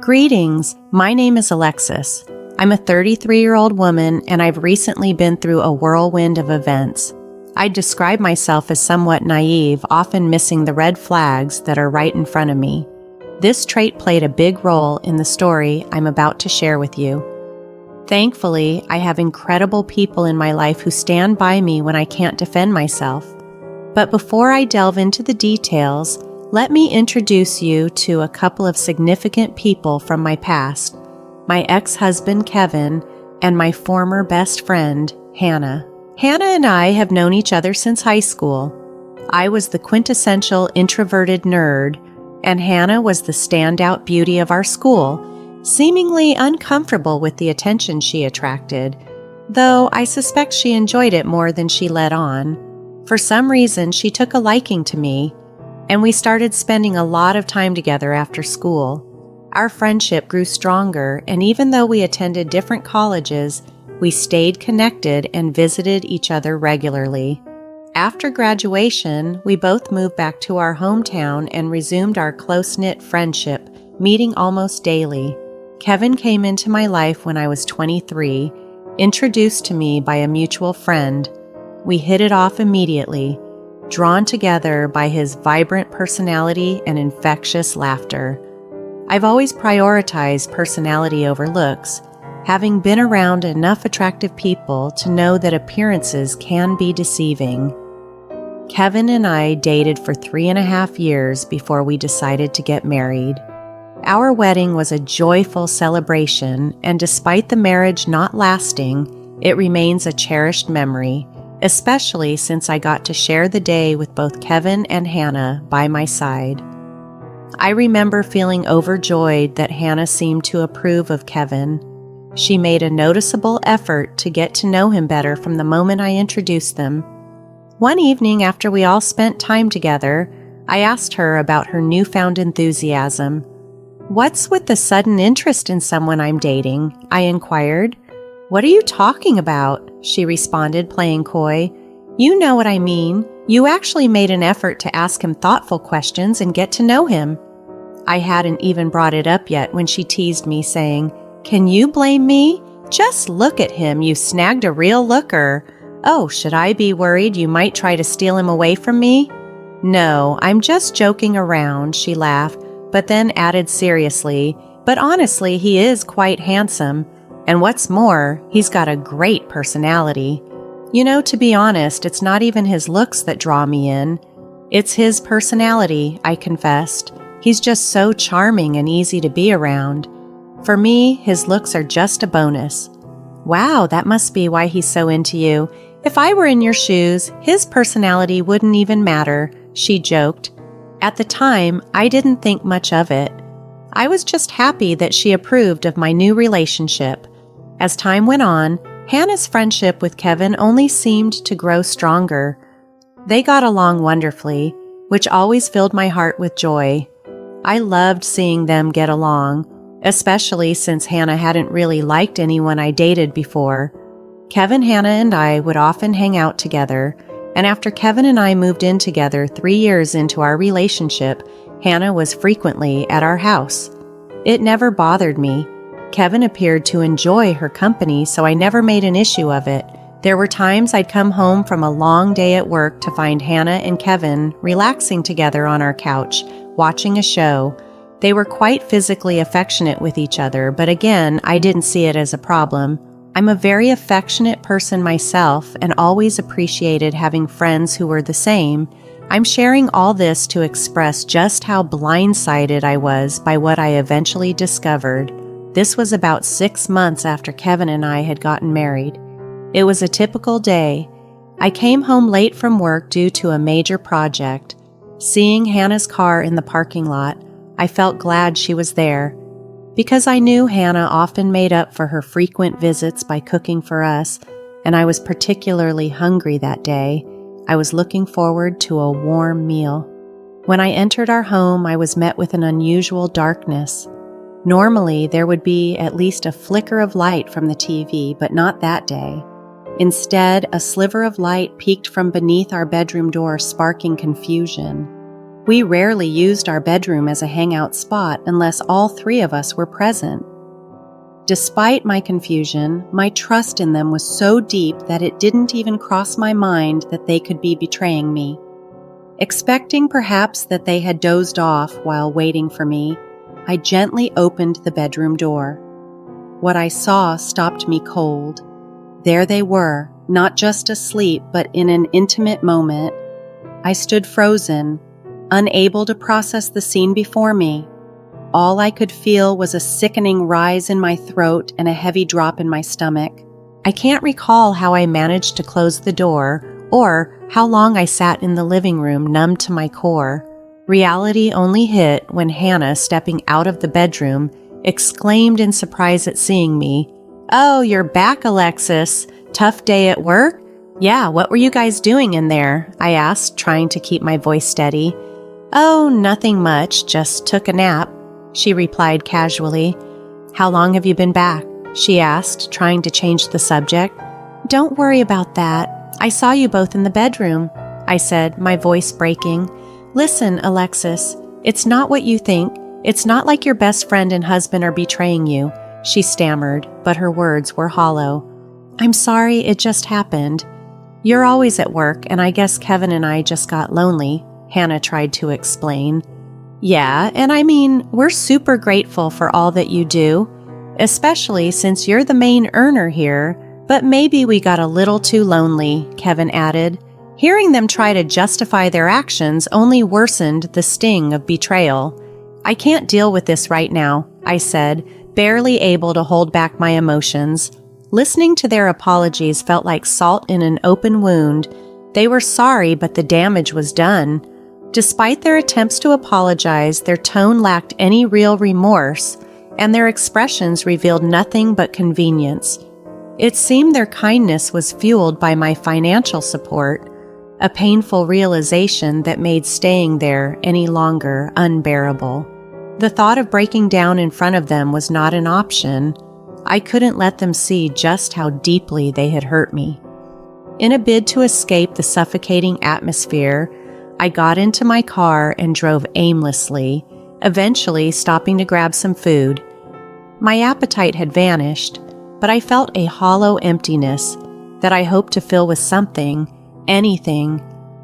Greetings, my name is Alexis. I'm a 33-year-old woman and I've recently been through a whirlwind of events. I'd describe myself as somewhat naive, often missing the red flags that are right in front of me. This trait played a big role in the story I'm about to share with you. Thankfully, I have incredible people in my life who stand by me when I can't defend myself. But before I delve into the details, let me introduce you to a couple of significant people from my past, my ex-husband Kevin and my former best friend, Hannah. Hannah and I have known each other since high school. I was the quintessential introverted nerd, and Hannah was the standout beauty of our school, seemingly uncomfortable with the attention she attracted, though I suspect she enjoyed it more than she let on. For some reason, she took a liking to me, and we started spending a lot of time together after school. Our friendship grew stronger, and even though we attended different colleges, we stayed connected and visited each other regularly. After graduation, we both moved back to our hometown and resumed our close-knit friendship, meeting almost daily. Kevin came into my life when I was 23, introduced to me by a mutual friend. We hit it off immediately, drawn together by his vibrant personality and infectious laughter. I've always prioritized personality over looks, having been around enough attractive people to know that appearances can be deceiving. Kevin and I dated for 3.5 years before we decided to get married. Our wedding was a joyful celebration, and despite the marriage not lasting, it remains a cherished memory, especially since I got to share the day with both Kevin and Hannah by my side. I remember feeling overjoyed that Hannah seemed to approve of Kevin. She made a noticeable effort to get to know him better from the moment I introduced them. One evening after we all spent time together, I asked her about her newfound enthusiasm. "What's with the sudden interest in someone I'm dating?" I inquired. "What are you talking about?" she responded, playing coy. "You know what I mean. You actually made an effort to ask him thoughtful questions and get to know him." I hadn't even brought it up yet when she teased me, saying, "Can you blame me? Just look at him, you snagged a real looker. Oh, should I be worried you might try to steal him away from me?" "No, I'm just joking around," she laughed, but then added seriously, "But honestly, he is quite handsome. And what's more, he's got a great personality. You know, to be honest, it's not even his looks that draw me in. It's his personality," I confessed. "He's just so charming and easy to be around. For me, his looks are just a bonus." "Wow, that must be why he's so into you. If I were in your shoes, his personality wouldn't even matter," she joked. At the time, I didn't think much of it. I was just happy that she approved of my new relationship. As time went on, Hannah's friendship with Kevin only seemed to grow stronger. They got along wonderfully, which always filled my heart with joy. I loved seeing them get along, especially since Hannah hadn't really liked anyone I dated before. Kevin, Hannah, and I would often hang out together, and after Kevin and I moved in together 3 years into our relationship, Hannah was frequently at our house. It never bothered me. Kevin appeared to enjoy her company, so I never made an issue of it. There were times I'd come home from a long day at work to find Hannah and Kevin relaxing together on our couch, watching a show. They were quite physically affectionate with each other, but again, I didn't see it as a problem. I'm a very affectionate person myself and always appreciated having friends who were the same. I'm sharing all this to express just how blindsided I was by what I eventually discovered. This was about 6 months after Kevin and I had gotten married. It was a typical day. I came home late from work due to a major project. Seeing Hannah's car in the parking lot, I felt glad she was there. Because I knew Hannah often made up for her frequent visits by cooking for us, and I was particularly hungry that day, I was looking forward to a warm meal. When I entered our home, I was met with an unusual darkness. Normally, there would be at least a flicker of light from the TV, but not that day. Instead, a sliver of light peeked from beneath our bedroom door, sparking confusion. We rarely used our bedroom as a hangout spot unless all three of us were present. Despite my confusion, my trust in them was so deep that it didn't even cross my mind that they could be betraying me. Expecting perhaps that they had dozed off while waiting for me, I gently opened the bedroom door. What I saw stopped me cold. There they were, not just asleep, but in an intimate moment. I stood frozen, unable to process the scene before me. All I could feel was a sickening rise in my throat and a heavy drop in my stomach. I can't recall how I managed to close the door or how long I sat in the living room numb to my core. Reality only hit when Hannah, stepping out of the bedroom, exclaimed in surprise at seeing me, "Oh, you're back, Alexis. Tough day at work?" "Yeah, what were you guys doing in there?" I asked, trying to keep my voice steady. "Oh, nothing much, just took a nap," she replied casually. "How long have you been back?" she asked, trying to change the subject. "Don't worry about that. I saw you both in the bedroom," I said, my voice breaking. "Listen, Alexis, it's not what you think. It's not like your best friend and husband are betraying you," she stammered, but her words were hollow. "I'm sorry, it just happened. You're always at work, and I guess Kevin and I just got lonely," Hannah tried to explain. "Yeah, and I mean, we're super grateful for all that you do, especially since you're the main earner here, but maybe we got a little too lonely," Kevin added. Hearing them try to justify their actions only worsened the sting of betrayal. "I can't deal with this right now," I said, barely able to hold back my emotions. Listening to their apologies felt like salt in an open wound. They were sorry, but the damage was done. Despite their attempts to apologize, their tone lacked any real remorse, and their expressions revealed nothing but convenience. It seemed their kindness was fueled by my financial support, a painful realization that made staying there any longer unbearable. The thought of breaking down in front of them was not an option. I couldn't let them see just how deeply they had hurt me. In a bid to escape the suffocating atmosphere, I got into my car and drove aimlessly, eventually stopping to grab some food. My appetite had vanished, but I felt a hollow emptiness that I hoped to fill with something, anything.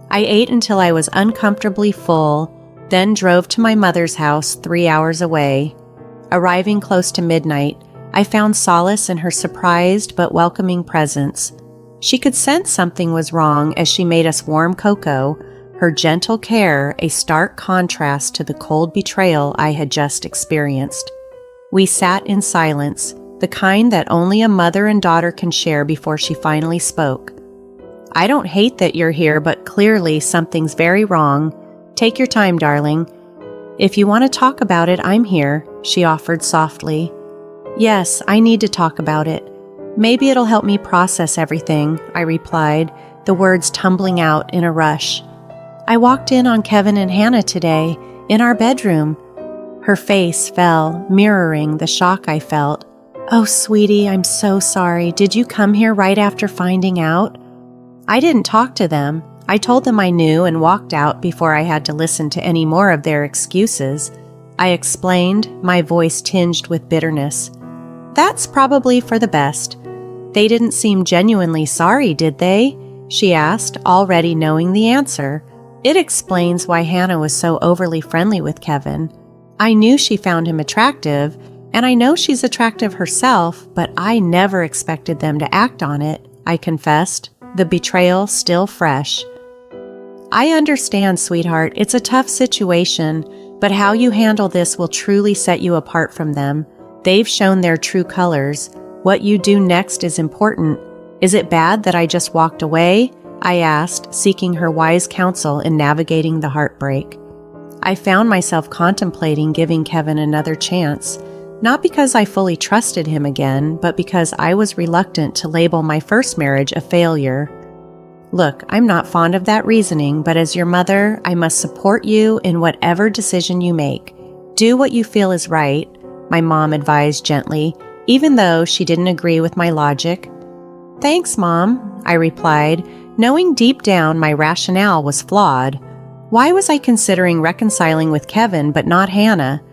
I ate until I was uncomfortably full, then drove to my mother's house 3 hours away. Arriving close to midnight, I found solace in her surprised but welcoming presence. She could sense something was wrong as she made us warm cocoa, her gentle care a stark contrast to the cold betrayal I had just experienced. We sat in silence, the kind that only a mother and daughter can share before she finally spoke. "I don't hate that you're here, but clearly something's very wrong. Take your time, darling. If you want to talk about it, I'm here," she offered softly. "Yes, I need to talk about it. Maybe it'll help me process everything," I replied, the words tumbling out in a rush. "I walked in on Kevin and Hannah today, in our bedroom." Her face fell, mirroring the shock I felt. "Oh, sweetie, I'm so sorry. Did you come here right after finding out?" I didn't talk to them. I told them I knew and walked out before I had to listen to any more of their excuses. I explained, my voice tinged with bitterness. "That's probably for the best. They didn't seem genuinely sorry, did they?" she asked, already knowing the answer. It explains why Hannah was so overly friendly with Kevin. I knew she found him attractive, and I know she's attractive herself, but I never expected them to act on it, I confessed, the betrayal still fresh. "I understand, sweetheart. It's a tough situation, but how you handle this will truly set you apart from them. They've shown their true colors. What you do next is important. Is it bad that I just walked away?" I asked, seeking her wise counsel in navigating the heartbreak. I found myself contemplating giving Kevin another chance, not because I fully trusted him again, but because I was reluctant to label my first marriage a failure. "Look, I'm not fond of that reasoning, but as your mother, I must support you in whatever decision you make. Do what you feel is right," my mom advised gently, even though she didn't agree with my logic. "Thanks, Mom," I replied, knowing deep down my rationale was flawed. Why was I considering reconciling with Kevin but not Hannah?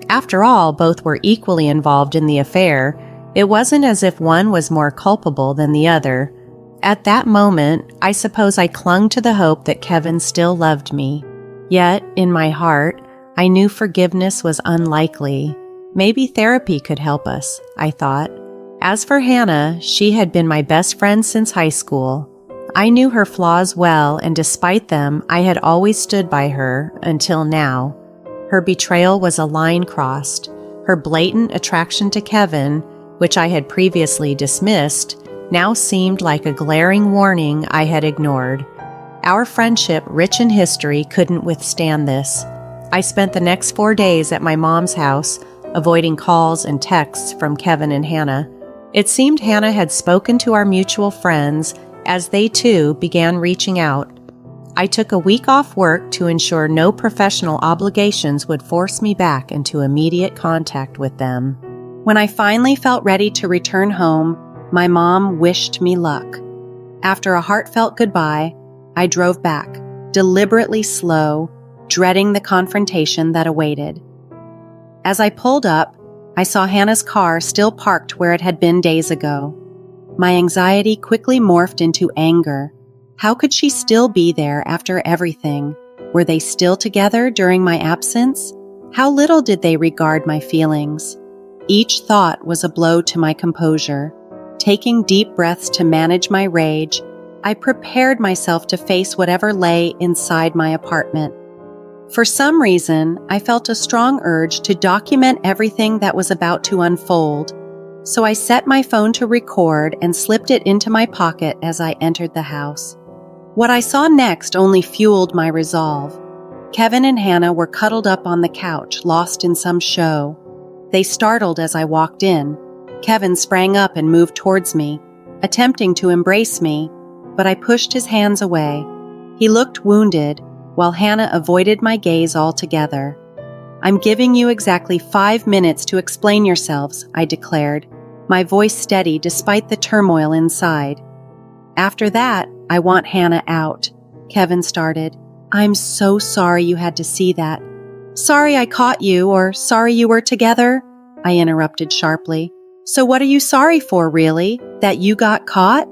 After all, both were equally involved in the affair. It wasn't as if one was more culpable than the other. At that moment, I suppose I clung to the hope that Kevin still loved me. Yet, in my heart, I knew forgiveness was unlikely. Maybe therapy could help us, I thought. As for Hannah, she had been my best friend since high school. I knew her flaws well, and despite them, I had always stood by her until now. Her betrayal was a line crossed. Her blatant attraction to Kevin, which I had previously dismissed, now seemed like a glaring warning I had ignored. Our friendship, rich in history, couldn't withstand this. I spent the next 4 days at my mom's house, avoiding calls and texts from Kevin and Hannah. It seemed Hannah had spoken to our mutual friends as they too began reaching out. I took a week off work to ensure no professional obligations would force me back into immediate contact with them. When I finally felt ready to return home, my mom wished me luck. After a heartfelt goodbye, I drove back, deliberately slow, dreading the confrontation that awaited. As I pulled up, I saw Hannah's car still parked where it had been days ago. My anxiety quickly morphed into anger. How could she still be there after everything? Were they still together during my absence? How little did they regard my feelings? Each thought was a blow to my composure. Taking deep breaths to manage my rage, I prepared myself to face whatever lay inside my apartment. For some reason, I felt a strong urge to document everything that was about to unfold, so I set my phone to record and slipped it into my pocket as I entered the house. What I saw next only fueled my resolve. Kevin and Hannah were cuddled up on the couch, lost in some show. They startled as I walked in. Kevin sprang up and moved towards me, attempting to embrace me, but I pushed his hands away. He looked wounded, while Hannah avoided my gaze altogether. "I'm giving you exactly 5 minutes to explain yourselves," I declared, my voice steady despite the turmoil inside. "After that, I want Hannah out," Kevin started. "I'm so sorry you had to see that." "Sorry I caught you, or sorry you were together?" I interrupted sharply. "So what are you sorry for, really? That you got caught?"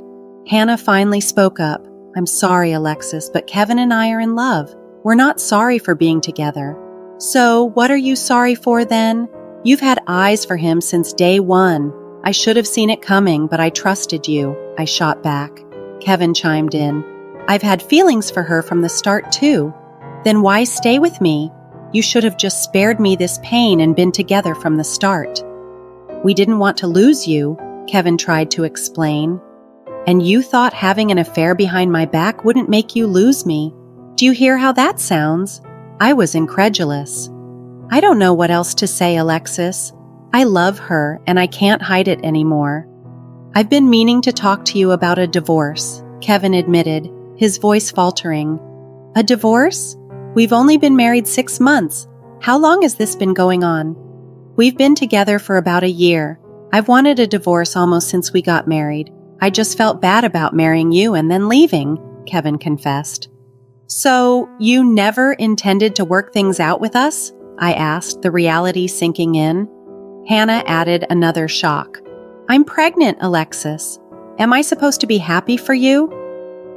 Hannah finally spoke up. "I'm sorry, Alexis, but Kevin and I are in love. We're not sorry for being together." "So what are you sorry for then? You've had eyes for him since day one. I should have seen it coming, but I trusted you," I shot back. Kevin chimed in. "I've had feelings for her from the start too. Then why stay with me? You should have just spared me this pain and been together from the start." "We didn't want to lose you," Kevin tried to explain. "And you thought having an affair behind my back wouldn't make you lose me. Do you hear how that sounds?" I was incredulous. "I don't know what else to say, Alexis. I love her, and I can't hide it anymore." "I've been meaning to talk to you about a divorce," Kevin admitted, his voice faltering. "A divorce? We've only been married 6 months. How long has this been going on?" "We've been together for about a year. I've wanted a divorce almost since we got married. I just felt bad about marrying you and then leaving," Kevin confessed. "So, you never intended to work things out with us?" I asked, the reality sinking in. Hannah added another shock. "I'm pregnant, Alexis. Am I supposed to be happy for you?"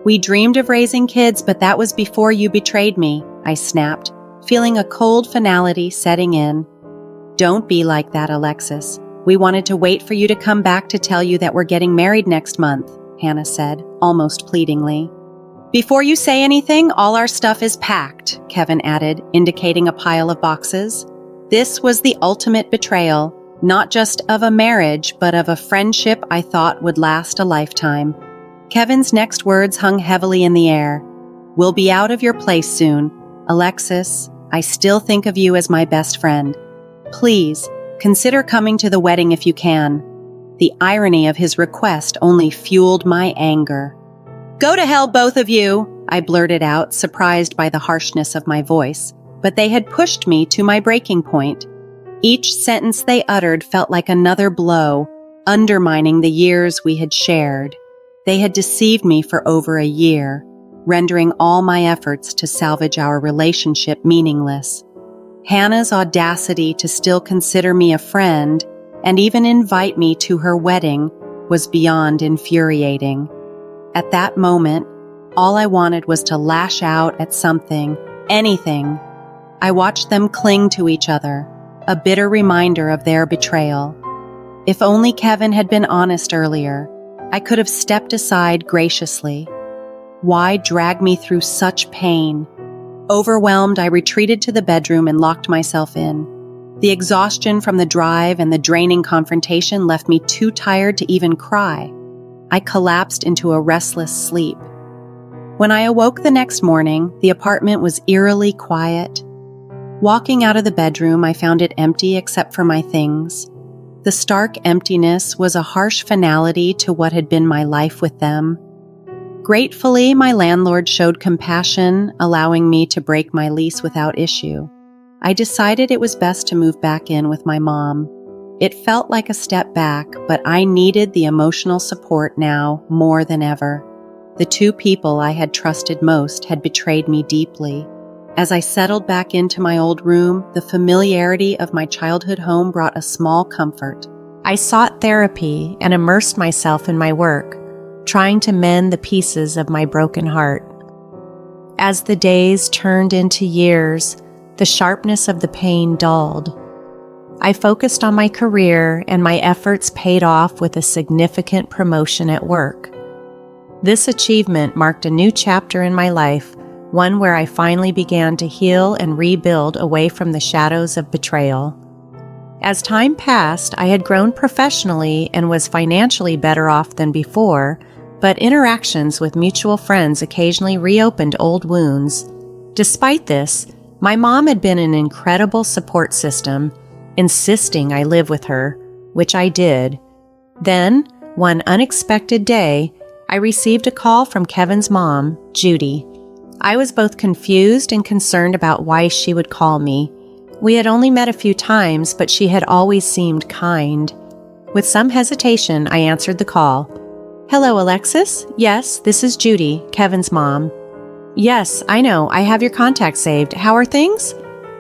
"We dreamed of raising kids, but that was before you betrayed me," I snapped, feeling a cold finality setting in. "Don't be like that, Alexis. We wanted to wait for you to come back to tell you that we're getting married next month," Hannah said, almost pleadingly. "Before you say anything, all our stuff is packed," Kevin added, indicating a pile of boxes. This was the ultimate betrayal, not just of a marriage, but of a friendship I thought would last a lifetime. Kevin's next words hung heavily in the air. "We'll be out of your place soon. Alexis, I still think of you as my best friend. Please, consider coming to the wedding if you can." The irony of his request only fueled my anger. "Go to hell, both of you," I blurted out, surprised by the harshness of my voice, but they had pushed me to my breaking point. Each sentence they uttered felt like another blow, undermining the years we had shared. They had deceived me for over a year. rendering all my efforts to salvage our relationship meaningless. Hannah's audacity to still consider me a friend and even invite me to her wedding was beyond infuriating. At that moment, all I wanted was to lash out at something, anything. I watched them cling to each other, a bitter reminder of their betrayal. If only Kevin had been honest earlier, I could have stepped aside graciously. Why drag me through such pain? Overwhelmed, I retreated to the bedroom and locked myself in. The exhaustion from the drive and the draining confrontation left me too tired to even cry. I collapsed into a restless sleep. When I awoke the next morning, the apartment was eerily quiet. Walking out of the bedroom, I found it empty except for my things. The stark emptiness was a harsh finality to what had been my life with them. Gratefully, my landlord showed compassion, allowing me to break my lease without issue. I decided it was best to move back in with my mom. It felt like a step back, but I needed the emotional support now more than ever. The two people I had trusted most had betrayed me deeply. As I settled back into my old room, the familiarity of my childhood home brought a small comfort. I sought therapy and immersed myself in my work, trying to mend the pieces of my broken heart. As the days turned into years, the sharpness of the pain dulled. I focused on my career, and my efforts paid off with a significant promotion at work. This achievement marked a new chapter in my life, one where I finally began to heal and rebuild away from the shadows of betrayal. As time passed, I had grown professionally and was financially better off than before, but interactions with mutual friends occasionally reopened old wounds. Despite this, my mom had been an incredible support system, insisting I live with her, which I did. Then, one unexpected day, I received a call from Kevin's mom, Judy. I was both confused and concerned about why she would call me. We had only met a few times, but she had always seemed kind. With some hesitation, I answered the call. "Hello, Alexis? Yes, this is Judy, Kevin's mom." "Yes, I know. I have your contact saved. How are things?"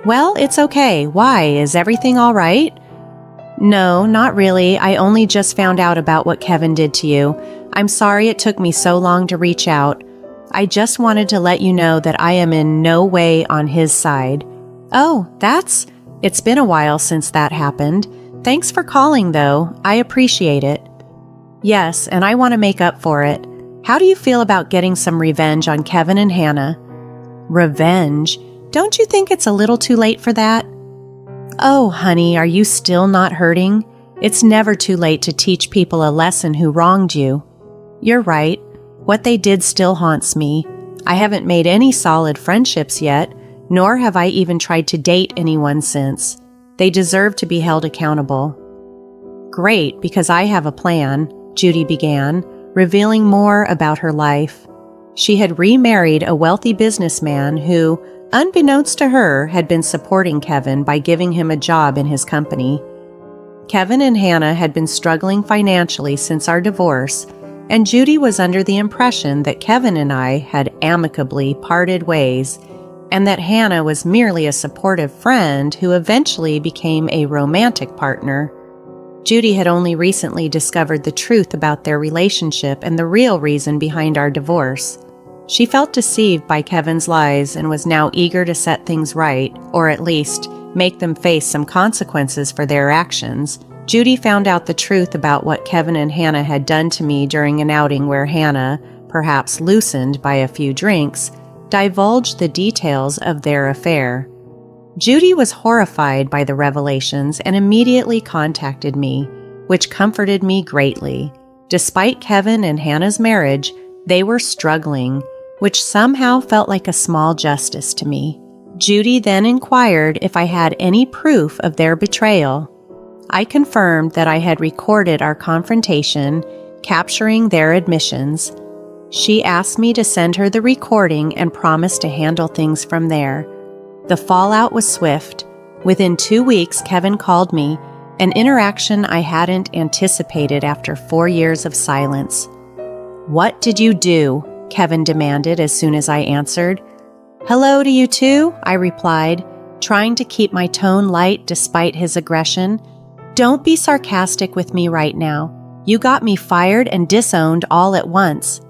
"Well, it's okay. Why? Is everything all right?" "No, not really. I only just found out about what Kevin did to you. I'm sorry it took me so long to reach out. I just wanted to let you know that I am in no way on his side." "Oh, it's been a while since that happened. Thanks for calling, though. I appreciate it." "Yes, and I want to make up for it. How do you feel about getting some revenge on Kevin and Hannah?" "Revenge? Don't you think it's a little too late for that?" "Oh, honey, are you still not hurting? It's never too late to teach people a lesson who wronged you." "You're right. What they did still haunts me. I haven't made any solid friendships yet, nor have I even tried to date anyone since. They deserve to be held accountable." "Great, because I have a plan," Judy began, revealing more about her life. She had remarried a wealthy businessman who, unbeknownst to her, had been supporting Kevin by giving him a job in his company. Kevin and Hannah had been struggling financially since our divorce, and Judy was under the impression that Kevin and I had amicably parted ways, and that Hannah was merely a supportive friend who eventually became a romantic partner. Judy had only recently discovered the truth about their relationship and the real reason behind our divorce. She felt deceived by Kevin's lies and was now eager to set things right, or at least make them face some consequences for their actions. Judy found out the truth about what Kevin and Hannah had done to me during an outing where Hannah, perhaps loosened by a few drinks, divulged the details of their affair. Judy was horrified by the revelations and immediately contacted me, which comforted me greatly. Despite Kevin and Hannah's marriage, they were struggling, which somehow felt like a small justice to me. Judy then inquired if I had any proof of their betrayal. I confirmed that I had recorded our confrontation, capturing their admissions. She asked me to send her the recording and promised to handle things from there. The fallout was swift. Within 2 weeks, Kevin called me, an interaction I hadn't anticipated after 4 years of silence. "What did you do?" Kevin demanded as soon as I answered. "Hello to you too," I replied, trying to keep my tone light despite his aggression. "Don't be sarcastic with me right now. You got me fired and disowned all at once."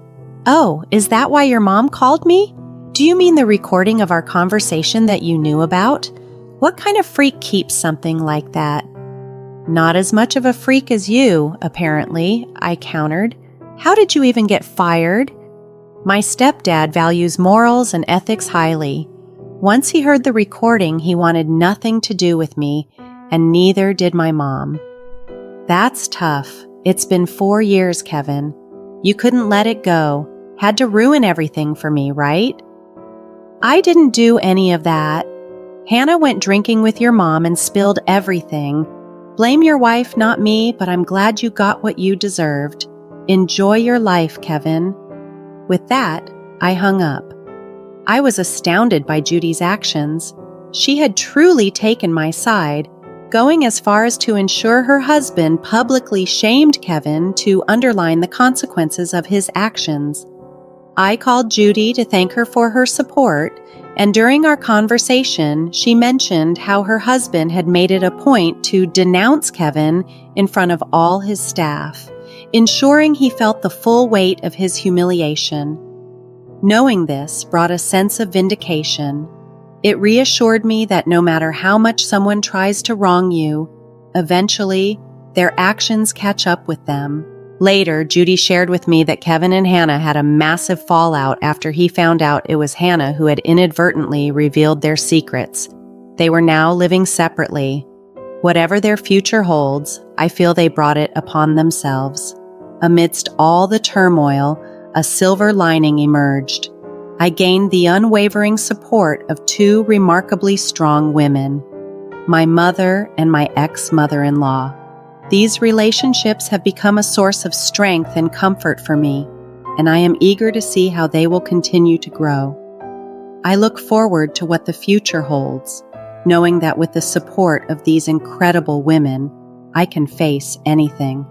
"Oh, is that why your mom called me? Do you mean the recording of our conversation that you knew about? What kind of freak keeps something like that?" "Not as much of a freak as you, apparently," I countered. "How did you even get fired?" "My stepdad values morals and ethics highly. Once he heard the recording, he wanted nothing to do with me, and neither did my mom." "That's tough. It's been 4 years, Kevin. You couldn't let it go. Had to ruin everything for me, right?" "I didn't do any of that. Hannah went drinking with your mom and spilled everything. Blame your wife, not me, but I'm glad you got what you deserved. Enjoy your life, Kevin." With that, I hung up. I was astounded by Judy's actions. She had truly taken my side, going as far as to ensure her husband publicly shamed Kevin to underline the consequences of his actions. I called Judy to thank her for her support, and during our conversation, she mentioned how her husband had made it a point to denounce Kevin in front of all his staff, ensuring he felt the full weight of his humiliation. Knowing this brought a sense of vindication. It reassured me that no matter how much someone tries to wrong you, eventually, their actions catch up with them. Later, Judy shared with me that Kevin and Hannah had a massive fallout after he found out it was Hannah who had inadvertently revealed their secrets. They were now living separately. Whatever their future holds, I feel they brought it upon themselves. Amidst all the turmoil, a silver lining emerged. I gained the unwavering support of 2 remarkably strong women, my mother and my ex-mother-in-law. These relationships have become a source of strength and comfort for me, and I am eager to see how they will continue to grow. I look forward to what the future holds, knowing that with the support of these incredible women, I can face anything.